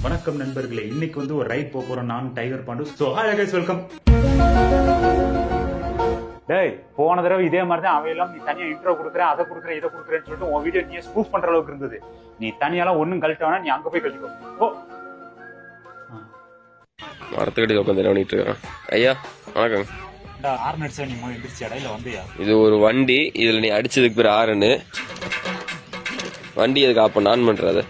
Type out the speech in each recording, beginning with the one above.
வணக்கம் நண்பர்களே, இன்னைக்கு வந்து ஒரு ரைட் போறோம். நான் Tiger Pandu. So hi guys, welcome. டேய், போன தடவை இதே மாதிரி தான் அவையெல்லாம் நீ தனியா இன்ட்ரோ கொடுக்குறேன், அதை கொடுக்குறேன், இதை கொடுக்குறேன்னு சொல்லிட்டு உன் வீடியோ நீ ஸ்பூஃப் பண்ற அளவுக்கு இருந்தது. நீ தனியாலாம் ஒன்னும் கழட்ட வேணா, நீ அங்க போய் கழிக்கோ. போ. மரத்துக்கடி உட்காந்து என்ன பண்ணிட்டு இருக்கேன். ஐயா வணக்கம். ஆர்ன் அடிச்சா நீ எந்திரிச்சு இடையில வந்தியா? இது ஒரு வண்டி, இதுல நீ அடிச்சதுக்கு பேர் ஆறுன்னு வண்டி எதுக்கு ஆப்ப நான் பண்றது.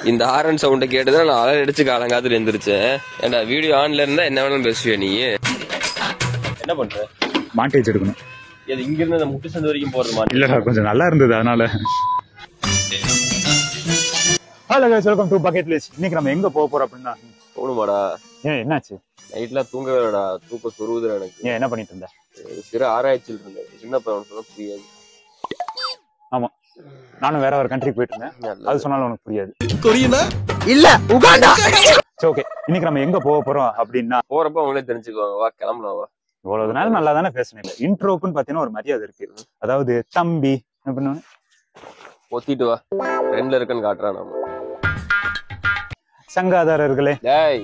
இந்த ஆரன் சவுண்டை கேட்டுதான் நான் அலர் அடிச்சு காலங்காத்துல எந்திரிச்சேன். ஏன்டா வீடியோ ஆன்ல இருந்தா என்ன வேணாலும் பேசுவியா நீ? என்ன பண்ற? மாண்டேஜ் எடுக்கணும். இது இங்க இருந்து அந்த முட்டு சந்து வரைக்கும் போறது மாதிரி இல்லடா, கொஞ்சம் நல்லா இருந்தது அதனால. Hello guys, welcome to bucket list. இன்னைக்கு நம்ம எங்க போக போறோம் அப்படின்னா, போகணுமாடா? ஏன் என்னாச்சு? நைட்லாம் தூங்கவே இல்லடா, தூக்கம் சொருவுதுடா எனக்கு. ஏன் என்ன பண்ணிட்டு இருந்த? சிறு ஆராய்ச்சியில் இருந்தேன். சின்ன பையன் சொன்னா புரியாது. ஆமா, நானும் வேற ஒரு கண்ட்ரிக்கு போயிட்டு இருந்தேன். அது சொன்னாலும் உனக்கு புரியாது. கொரியனா இல்ல உகாண்டா. சரி, ஓகே. இன்னைக்கு நம்ம எங்க போக போறோம் அப்படின்னா, போறப்ப அவங்களே தெரிஞ்சுக்குவாங்க. வா கிளம்பலாம். வா. இவ்வளவு நாள் நல்லா தானே பேசுனீங்க. இன்ட்ரோக்குன்னு பாத்தீங்கன்னா ஒரு மரியாதை இருக்கு. அதாவது தம்பி என்ன பண்ணுவாங்க, ஒத்திட்டு வா, ட்ரெண்ட்ல இருக்குன்னு காட்டுறான். நம்ம சங்காதாரர்களே, டேய்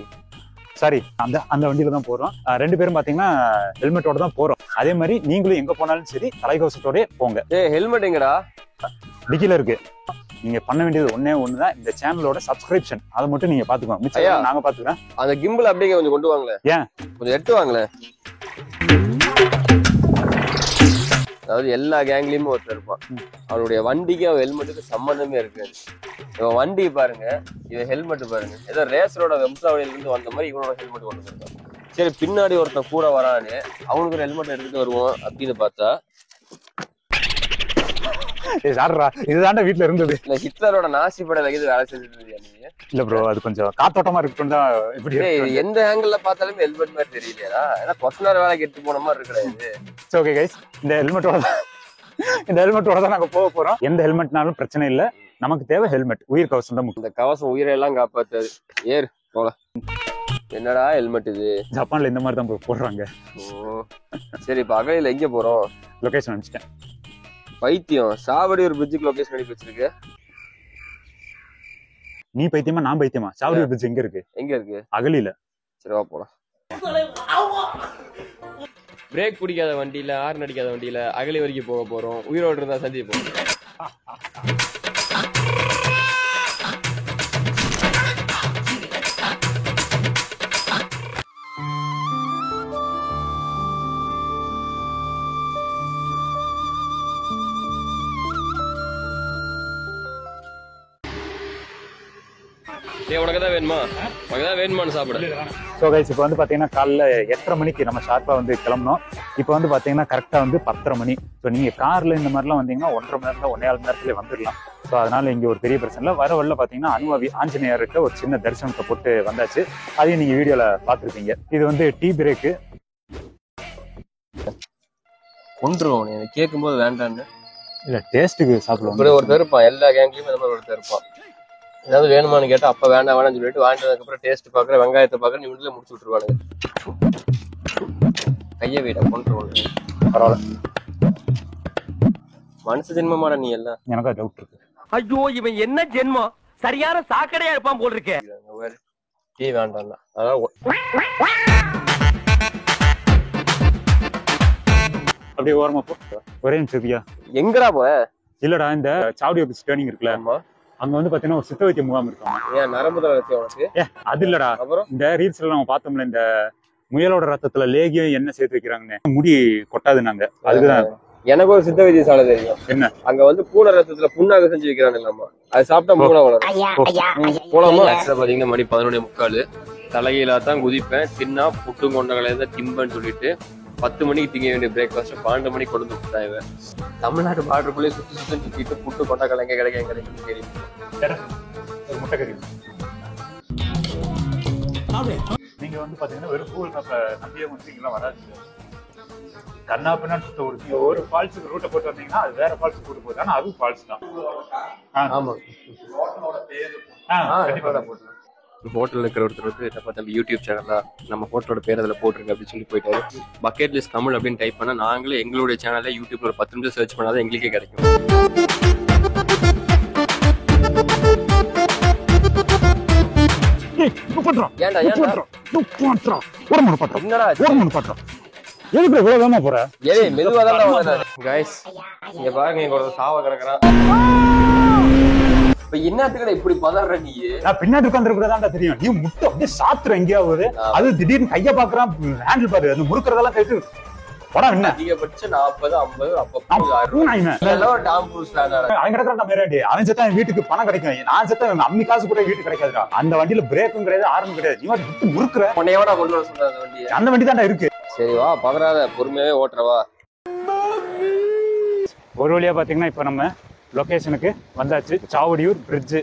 சாரி, அந்த வண்டியில தான் போறோம். ரெண்டு பேரும் பாத்தீங்கன்னா ஹெல்மெட்டோட தான் போறோம். அதே மாதிரி நீங்களும் எங்க போனாலும் சரி தலைக்கவசத்தோட போங்க. ஏய், ஹெல்மெட் எங்கடா? டிக்கில இருக்கு. நீங்க பண்ண வேண்டியது ஒன்னே ஒண்ணுதான், இந்த சேனலோட சப்ஸ்கிரிப்ஷன். அதை மட்டும் நீங்க பாத்துக்கோங்க. மிச்சம் நாங்க பாத்துக்கிறேன். அந்த கிம்பிள் அப்படியே கொஞ்சம் கொண்டு வாங்களேன். ஏன் கொஞ்சம் எடுத்து வாங்களேன். அதாவது எல்லா கேங்லயுமே ஒருத்தர் இருப்பான். அவனுடைய வண்டிக்கு அவன் ஹெல்மெட்டுக்கு சம்பந்தமே இருக்காது. இவன் வண்டி பாருங்க, இவன் ஹெல்மெட் பாருங்க, ஏதோ ரேசரோட வம்சாவளியில இருந்து வந்த மாதிரி இவனோட ஹெல்மெட் கொண்டு வந்திருக்கான். சரி, பின்னாடி ஒருத்தன் கூட வரான்னு அவனுக்கு ஒரு ஹெல்மெட் எடுத்துட்டு வருவோம் அப்படின்னு பார்த்தா, இதுதான்டா வீட்டுல இருந்தது. இல்ல ஹிட்லரோட நாசி படையில இது வேலை செஞ்சுட்டு இருந்தியா நீ? இல்ல ப்ரோ, அது கொஞ்சம் காத்தோட்டமா இருக்குன்னு தான் இப்படி. எந்த ஆங்கிள் பார்த்தாலுமே ஹெல்மெட் மாதிரி தெரியலையா? ஏன்னா கொத்தனார் வேலை கெட்டு போன மாதிரி இருக்கிறது. ஓகே கைஸ், இந்த ஹெல்மெட்டோட தான் நாங்க போக போறோம். எந்த ஹெல்மெட்னாலும் பிரச்சனை இல்ல, நமக்கு தேவை ஹெல்மெட். உயிர் கவசம் தான் முக்கியம். இந்த கவசம் உயிரெல்லாம் காப்பாத்தாது. ஏறு போல. என்னடா ஹெல்மெட் இது? ஜப்பான்ல இந்த மாதிரி தான் போடுறாங்க. சரி, இப்ப அகலில எங்க போறோம்? லொகேஷன் அனுப்பிச்சிட்டேன். பைத்தியம், சாவடி ஒரு பிரிட்ஜுக்கு லொகேஷன் அனுப்பி வச்சிருக்கு. நீ பைத்தியமா நான் பைத்தியமா? சாவடி பிரிட்ஜ் எங்க இருக்கு? எங்க இருக்கு? அகலில. சரி வா போலாம். பிரேக் பிடிக்காத வண்டியில, ஹார்ன் அடிக்காத வண்டியில அகலி வரைக்கும் போக போறோம். உயிரோடு இருந்தா சந்திப்போம். உனக்கு தான் வேணுமா? உனக்கு தான் வேணுமான்னு சாப்பிடு. ஸோ கைஸ், இப்போ வந்து பார்த்தீங்கன்னா காலைல 8:30 மணிக்கு நம்ம ஷார்ப்பாக வந்து கிளம்பணும். இப்போ வந்து பார்த்தீங்கன்னா கரெக்டாக வந்து 10:30 மணி. ஸோ நீங்கள் காரில் இந்த மாதிரிலாம் வந்தீங்கன்னா 1.5 மணி நேரம் 1.5 மணி நேரத்துலேயே வந்துடலாம். ஸோ அதனால இங்கே ஒரு பெரிய பிரச்சனை இல்லை. வர வழியில் பார்த்தீங்கன்னா அனுபவி ஆஞ்சநேயர்கிட்ட ஒரு சின்ன தரிசனத்தை போட்டு வந்தாச்சு. அதையும் நீங்கள் வீடியோவில் பார்த்துருப்பீங்க. இது வந்து டீ பிரேக்கு. கொண்டுருவோம் எனக்கு கேட்கும்போது வேண்டான்னு. இல்லை, டேஸ்ட்டுக்கு சாப்பிடுவோம். இப்படி ஒருத்தர் இருப்பான், எல்லா கேங்லயும் இந்த மாதிரி ஒருத்தர் இருப்பான். ஏதாவது வேணுமான்னு கேட்டா அப்ப வேண்டாம் வேணாம்னு சொல்லிட்டு வாங்கிட்டதுக்கு அப்புறம் டேஸ்ட் பாக்குற, வெங்காயத்தை பாக்குற, நிமிடத்துல முடிச்சு விட்டுருவானுங்க. கைய வீட கொண்டு பரவாயில்ல. மனுஷ ஜென்மமாடா நீ எல்லாம். எனக்கு டவுட் இருக்கு. ஐயோ, இவன் என்ன ஜென்மம்? சரியான சாக்கடையா இருப்பான் போல் இருக்கே. டீ வேண்டாம். அதான் அப்படியே ஓரமா போ. ஒரே நிமிஷம். எங்கடா போ? இல்லடா, இந்த சாவடி ஆபீஸ் டேர்னிங் இருக்குல்ல, அங்க வந்து பாத்தீங்கன்னா ஒரு சித்த வைத்திய முகாம் இருக்காங்க. ஏன் நரம்பு தளர்ச்சி உனக்கு? அது இல்லடா, அப்புறம் இந்த ரீல்ஸ்ல நம்ம பார்த்தோம்ல, இந்த முயலோட ரத்தத்துல லேகியம் என்ன சேர்த்து வைக்கிறாங்கன்னு, முடி கொட்டாதுனாங்க. அதுக்குதான் எனக்கு ஒரு சித்த வைத்தியசாலை தெரியும். என்ன? அங்க வந்து பூனை ரத்தத்துல புண்ணாக செஞ்சு வைக்கிறாங்க இல்லாம, அது சாப்பிட்டா மூணா வளரும். போலாமா? பாத்தீங்கன்னா மணி 11:45. தலைகீழா தான் குதிப்பேன். தின்னா புட்டு கொண்டகளை தான் திம்பன்னு சொல்லிட்டு 10 மணிக்கு திங்க வேண்டிய பிரேக்ஃபாஸ்ட் 12 மணிக்கு கொண்டு வந்து கொடுத்தாங்க. தமிழ்நாட்டு பார்டருக்குள்ளே சுத்திட்டு புட்டு கொண்டகள் எங்க கிடைக்கும் தெரியும். முட்டைக்கறி நீங்க வந்து பாத்தீங்கன்னா வெறும் கூல் நம்பியே வந்து இங்கெல்லாம் வராது. கண்ணா பின்னான்னு ஒரு ஃபால்ஸுக்கு ரூட்டை போட்டு வந்தீங்கன்னா அது வேற ஃபால்ஸுக்கு கூட்டு போகுது. ஆனா அதுவும் ஃபால்ஸ் தான். ஆமா, ஹோட்டல்ல இருக்கிற ஒருத்தர் வந்து நம்ம யூடியூப் சேனல்ல நம்ம ஹோட்டலோட பேர் அதில் போட்டிருக்கு அப்படின்னு சொல்லி போயிட்டாரு. பக்கெட் லிஸ்ட் தமிழ் அப்படின்னு டைப் பண்ணா நாங்களே எங்களுடைய சேனல்ல யூடியூப்ல ஒரு 10 நிமிஷம் சர்ச் பண்ணாதான் எங்களுக்கே கிடைக்கும். ஏன்டா என்னடா எதுக்கு இவ்வளவு வேகமா போற? ஏய் மெதுவா தான் வந்தாரு गाइस. இங்க பாருங்க இங்க ஒரு சாவ கிடக்குறான். இப்ப என்னத்துக்குடா இப்படி பதற நீ? நான் பின்னாடி உட்கார்ந்திருக்கிறதாண்டா தெரியும். நீ முட்டை அப்படியே சாத்துற எங்கேயாவது. அது திடீர்னு கைய பாக்குறான், ஹேண்டில் பாரு, அது முறுக்குறதெல்லாம் கைட்டு போடா. என்ன அதிகபட்சம் 40 50 அப்போ டாம் க்ரூஸ் அவன் கிடக்குறான்டா மேராண்டி. அவன் செத்தா வீட்டுக்கு பணம் கிடைக்கும், நான் செத்தா அம்மி காசு கூட வீட்டுக்கு கிடைக்காதுடா. அந்த வண்டியில பிரேக்கும் கிடையாது, ஆரம்பம் கிடையாது. நீ விட்டு முறுக்குற. உன்னையோட கொண்டு வர சொல்ற அந்த வண்டி. அந்த வண்டி தான்டா இருக்கு. சரி வா, பதறாத, பொறுமையாவே ஓட்டுறவா. ஒரு வழியா பாத்தீங்கன்னா இப்ப நம்ம லொகேஷனுக்கு வந்தாச்சு. சாவடியூர் பிரிட்ஜ்.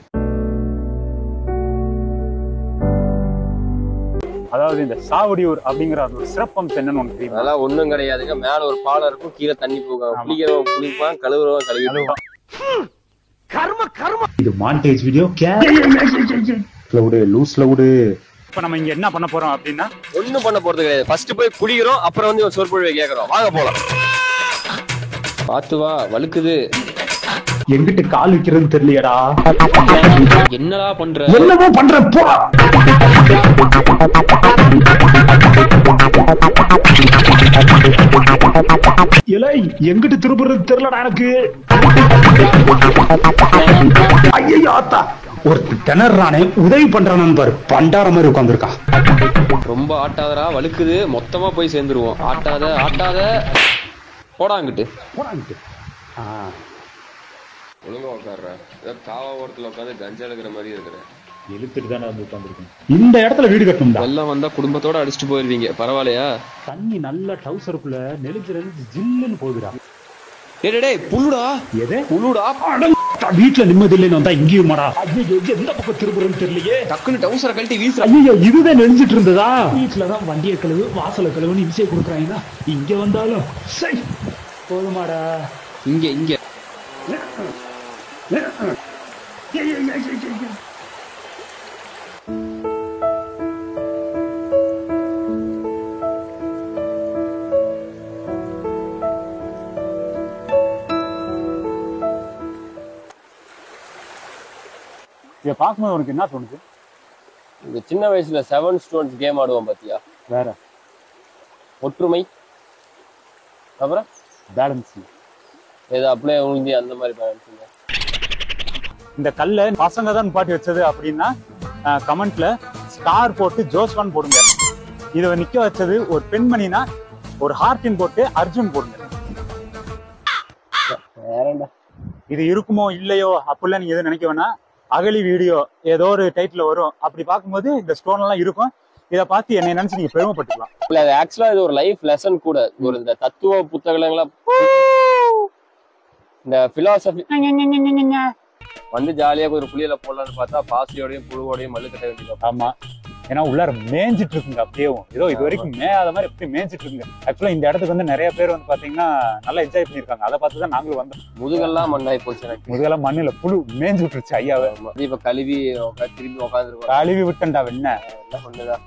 அதாவது இந்த சாவடியூர் அப்படிங்கிற ஒரு சிறப்பம்சம் என்னன்னு ஒண்ணு தெரியும்? அதெல்லாம் ஒண்ணும் கிடையாதுங்க. மேல ஒரு பாலம் இருக்கும், கீழே தண்ணி போகும். குளிக்கிறவன் குளிப்பான், கழுவுறவன் கழுவிடுவான். இது மாண்டேஜ் வீடியோ. லூஸ்ல விடு. இப்ப நம்ம இங்க என்ன பண்ண போறோம் அப்படின்னா ஒண்ணும் பண்ண போறது கிடையாது. ஃபர்ஸ்ட் போய் குளிக்கிறோம், அப்புறம் வந்து சொற்பொழிவை கேட்கறோம். வாங்க போலாம். பாத்து வா, வழுக்குது. எங்கிட்ட கால் வைக்கிறதுன்னு தெரியலையடா. என்னடா பண்ற? என்னமோ பண்ற போ. இலை எங்கிட்ட திருப்புறது தெரியலடா எனக்கு. ஐயோ ஆத்தா, ஒரு திணறானே உதவி பண்றானு பாரு. பண்டார மாதிரி உட்கார்ந்துருக்கான். ரொம்ப ஆட்டாதரா, வழுக்குது. மொத்தமா போய் சேர்ந்துருவோம். ஆட்டாத ஆட்டாத. போடாங்கிட்டு போடாங்கிட்டு. ஒழுங்கா உட்காடுற. ஏதோ காவா ஓரத்துல உட்காந்து கஞ்சா எடுக்கிற மாதிரி இருக்கிற. இழுத்துட்டு தானே வந்து உட்காந்துருக்கேன். இந்த இடத்துல வீடு கட்டணும்டா. வெள்ளம் வந்தா குடும்பத்தோட அடிச்சுட்டு போயிருவீங்க. பரவாயில்லையா? தண்ணி நல்ல டவுசருக்குள்ள நெளிஞ்சு ஜில்லுன்னு போகுதுடா. டேய் புல்லுடா. எது புல்லுடா? வீட்டுல நிம்மதி இல்லைன்னு வந்தா இங்கேயும் மாடா. எந்த பக்கம் திரும்புறன்னு தெரியலையே. டக்குன்னு டவுசரை கழட்டி வீச. ஐயோ, இதுதான் நெளிஞ்சிட்டு இருந்ததா? வீட்டுலதான் வண்டியை கழுவு, வாசல கழுவுன்னு இம்சையை கொடுக்குறாங்கன்னா இங்க வந்தாலும் சரி போதுமாடா. இங்க இங்க இத பாக்கும்போது உனக்கு என்ன தோணுது? இந்த சின்ன வயசுல 7 ஸ்டோன்ஸ் கேம் ஆடுவோம் பாத்தியா? வேற ஒற்றுமை, அப்புறம் பேலன்ஸ். ஏதோ அப்படியே உழுந்தி அந்த மாதிரி பேலன்ஸ். இந்த கல்ல பசங்க தான் பாட்டி வச்சது அப்படின்னா கமெண்ட்ல ஸ்டார் போட்டு ஜோஸ்வான் போடுங்க. இதை நிக்க வச்சது ஒரு பெண்மணினா ஒரு ஹார்டின் போட்டு அர்ஜுன் போடுங்க. இது இருக்குமோ இல்லையோ அப்படிலாம் நீங்க எதுவும் நினைக்க வேணாம். அகலி வீடியோ ஏதோ ஒரு டைட்டில் வரும். அப்படி பார்க்கும்போது இந்த ஸ்டோன் எல்லாம் இருக்கும். இதை பார்த்து என்னை நினைச்சு நீங்க பெருமைப்பட்டுக்கலாம். இல்ல, அது ஆக்சுவலா இது ஒரு லைஃப் லெசன் கூட. ஒரு இந்த தத்துவ புத்தகங்களா, இந்த பிலாசபி வந்து ஜாலியா ஒரு புளியில போடலான்னு பார்த்தா பாசியோடையும் புழுவோடையும் மல்லு கட்ட வேண்டியது. ஆமா, ஏன்னா உள்ளார மேய்ஞ்சிட்டு இருக்குங்க. அப்படியேவும் ஏதோ இது வரைக்கும் மேயாத மாதிரி எப்படி மேய்ஞ்சிட்டு இருக்குங்க. ஆக்சுவலா இந்த இடத்துக்கு வந்து நிறைய பேர் வந்து பாத்தீங்கன்னா நல்லா என்ஜாய் பண்ணிருக்காங்க. அதை பார்த்துதான் நாங்களும் வந்தோம். முதுகெல்லாம் மண்ணாய் போச்சு எனக்கு. முதுகெல்லாம் மண்ணுல புழு மேய்ஞ்சு விட்டுருச்சு ஐயாவை. இப்ப கழுவி திரும்பி உட்காந்துருக்கோம். கழுவி விட்டேன்டா வெண்ண. என்ன பண்ணுதான்?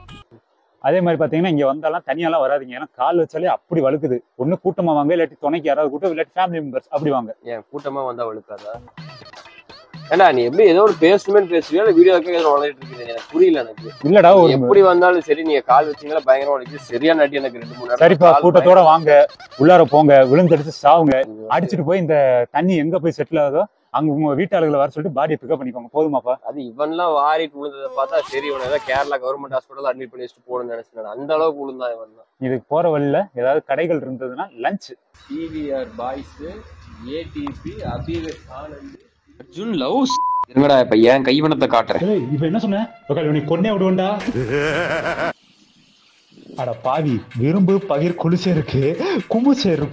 அதே மாதிரி பாத்தீங்கன்னா இங்க வந்தாலும் தனியாலாம் வராதிங்க. ஏன்னா கால் வச்சாலே அப்படி வழுக்குது. ஒண்ணு கூட்டமா வாங்க, இல்லாட்டி துணைக்கு யாராவது கூட்டம், இல்லாட்டி ஃபேமிலி மெம்பர்ஸ் அப்படி வாங்க. ஏன் கூட்டமா வந்தா வழுக்காதா? ஏன்னா நீ எப்படி ஏதோ ஒரு பேசுமே பேசுவியா, வீடியோக்கு ஏதோ வளர்ந்துட்டு இருக்குது எனக்கு புரியல. எனக்கு இல்லடா, எப்படி வந்தாலும் சரி நீங்க கால் வச்சீங்களா பயங்கரமா வலிக்குது. சரியா நட்டி எனக்கு 2-3 நேரம். சரிப்பா, கூட்டத்தோட வாங்க, உள்ளார போங்க, விழுந்தடிச்சு சாவுங்க. அடிச்சுட்டு போய் இந்த தண்ணி எங்க போய் செட்டில் ஆகுதோ அங்க உங்க வீட்டாளர்களை வர சொல்லிட்டு பாடியை பிக்கப் பண்ணிக்கோங்க. போதுமாப்பா? அது இவன்லாம் வாரிட்டு விழுந்ததை பார்த்தா சரி இவனை ஏதாவது கேரளா கவர்மெண்ட் ஹாஸ்பிட்டல் அட்மிட் பண்ணி வச்சுட்டு போகணும்னு நினைச்சேன். அந்த அளவுக்கு விழுந்தான் இவன். இதுக்கு போற வழியில ஏதாவது கடைகள் இருந்ததுன்னா lunch. TVR boys, ADP, Abhivesh Anand, Arjun loves. என்னடா இப்ப ஏன் கைவனத்தை காட்டுறேன்? இப்ப என்ன சொன்ன? கொன்னே விடுவேண்டா. அட பாவி, விரும்பு பகிர் குளிசேருக்கு குமுசேர்.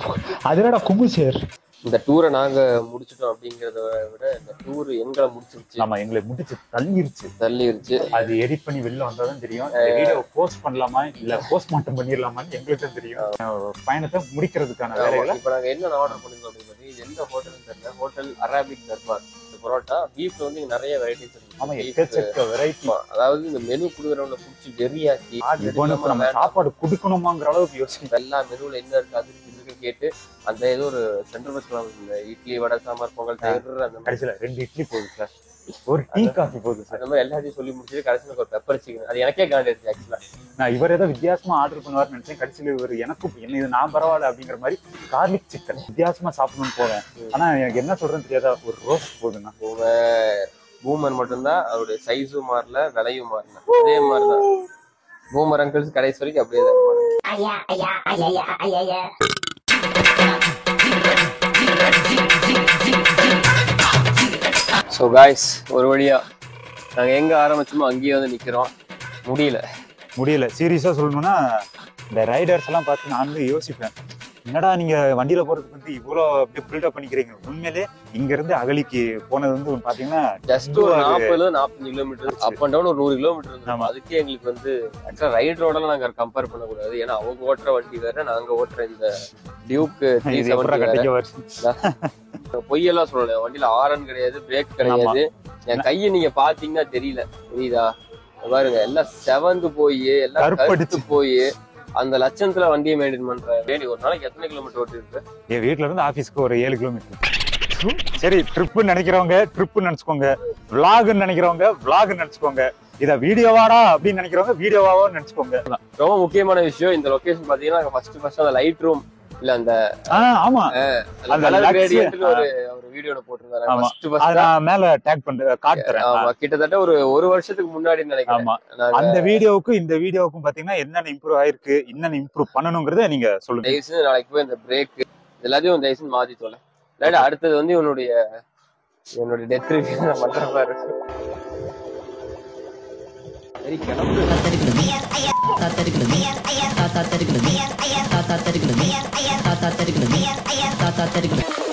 அதுலடா குமுசேர். இந்த டூரை நாங்க முடிச்சிட்டோம் அப்படிங்கறத விட இந்த டூர் எங்களை முடிச்சிருச்சு. ஆமா, எங்களை முடிச்சு தள்ளிருச்சு. அது எடிட் பண்ணி வெளில வந்தாதான் தெரியும். வீடியோ போஸ்ட் பண்ணலாமா இல்ல போஸ்ட்மார்ட்டம் பண்ணிடலாமான்னு எங்களுக்கு தான் தெரியும். பயணத்தை முடிக்கிறதுக்கான வேலைகளை இப்ப நாங்க என்ன ஆர்டர் பண்ணிருக்கோம் அப்படின்னு பார்த்தீங்கன்னா, இது எந்த ஹோட்டல் தெரியல, ஹோட்டல் அரபிக் தர்பார். இந்த பரோட்டா பீஃப்ல வந்து இங்க நிறைய வெரைட்டிஸ் இருக்கு. ஆமா, எக்கச்சக்க வெரைட்டி. அதாவது இந்த மெனு குடுக்குறவங்க புடிச்சு வெறியாக்கி நம்ம சாப்பாடு குடுக்கணுமாங்கிற அளவுக்கு யோசிச்சு எல்லா மெனுல என்ன இருக்கு அது கேட்டு அந்த ஏதோ ஒரு சென்டர் பஸ் இந்த இட்லி வடை சாம்பார் பொங்கல் தயிர் அந்த கடைசியில 2 இட்லி போகுது சார். ஒரு டீ காஃபி போதும் சார். அந்த மாதிரி எல்லாத்தையும் சொல்லி முடிச்சுட்டு கடைசியில் ஒரு பெப்பர் சிக்கன், அது எனக்கே காண்டிடுச்சு ஆக்சுவலா. நான் இவர் ஏதோ வித்தியாசமா ஆர்டர் பண்ணுவார்னு நினைச்சேன். கடைசியில் இவர் எனக்கும் என்ன இது நான் பரவாயில்ல அப்படிங்கிற மாதிரி கார்லிக் சிக்கன் வித்தியாசமா சாப்பிடணும்னு போவேன். ஆனா எனக்கு என்ன சொல்றேன்னு தெரியாதா, ஒரு ரோஸ்ட் போதுன்னா. பூமர் மட்டும்தான் அவருடைய சைஸும் மாறல, விலையும் மாறல, அதே மாதிரிதான் பூமர் அங்கிள்ஸ் கடைசி வரைக்கும் அப்படியே தான் இருப்பாங்க. ஸோ காய்ஸ், ஒரு வழியா நாங்கள் எங்க ஆரம்பிச்சோமோ அங்கேயே வந்து நிக்கிறோம். முடியல சீரியஸா சொல்லணும்னா இந்த ரைடர்ஸ் எல்லாம் பார்த்து நான் வந்து யோசிப்பேன், என்னடா நீங்க வண்டியில போறதுக்கு வந்து இவ்வளோ பில்டப் பண்ணிக்கிறீங்க. உண்மையிலே இங்க இருந்து அகலிக்கு போனது வந்து பாத்தீங்கன்னா ஜஸ்ட் ஒரு 40-45 கிலோமீட்டர், அப் அண்ட் டவுன் ஒரு 100 கிலோமீட்டர் இருக்கும். அதுக்கே எங்களுக்கு வந்து ஆக்சுவலா ரைடரோட நாங்க கம்பேர் பண்ணக்கூடாது. ஏன்னா அவங்க ஓட்டுற வண்டி வேற, நாங்க ஓட்டுற இந்த டியூக் 370 பொய்யெல்லாம் சொல்லல. வண்டியில ஆரன் கிடையாது, பிரேக் கிடையாது. என் கையை நீங்க பாத்தீங்கன்னா தெரியல, புரியுதா? பாருங்க, எல்லாம் செவந்து போய் எல்லாம் கருத்து போய் அந்த லட்சத்துல வண்டியை மெயின்டைன் பண்ற. ஒரு நாளைக்கு எத்தனை கிலோமீட்டர் ஓட்டி இருக்கு? என் வீட்டுல இருந்து ஆபீஸ்க்கு ஒரு 7 கிலோமீட்டர். சரி, ட்ரிப்புன்னு நினைக்கிறவங்க ட்ரிப்புன்னு நினைச்சுக்கோங்க, விளாகுன்னு நினைக்கிறவங்க விளாகுன்னு நினைச்சுக்கோங்க, இத வீடியோவாடா அப்படின்னு நினைக்கிறவங்க வீடியோவாவோ நினைச்சுக்கோங்க. ரொம்ப முக்கியமான விஷயம் இந்த லொகேஷன் பாத்தீங்கன்னா ஃபர்ஸ்ட் அந்த லைட் ரூம் இல்ல அந்த ஆமா அந்த கிரேடியன்ட்ல ஒரு வீடியோல போட்டுருந்தாங்க. ஃபர்ஸ்ட் நான் மேல டேக் பண்ணி காட்டுறேன். ஆமா, கிட்டத்தட்ட ஒரு வருஷத்துக்கு முன்னாடி நினைக்கிறேன். ஆமா, அந்த வீடியோவுக்கும் இந்த வீடியோவுக்கும் பாத்தீங்கன்னா என்னென்ன இம்ப்ரூவ் ஆயிருக்கு, என்னென்ன இம்ப்ரூவ் பண்ணணும்ங்கறத நீங்க சொல்லுங்க. தயவுசெய்து நாளைக்கு போய் இந்த பிரேக் எல்லாத்தையும் தயவுசெய்து மாத்தி சொல்ல. அடுத்தது வந்து என்னுடைய டெத் ரிவ்யூ நான் பண்ற மாதிரி இருக்கு. சரி, கிளம்பு. தாத்தா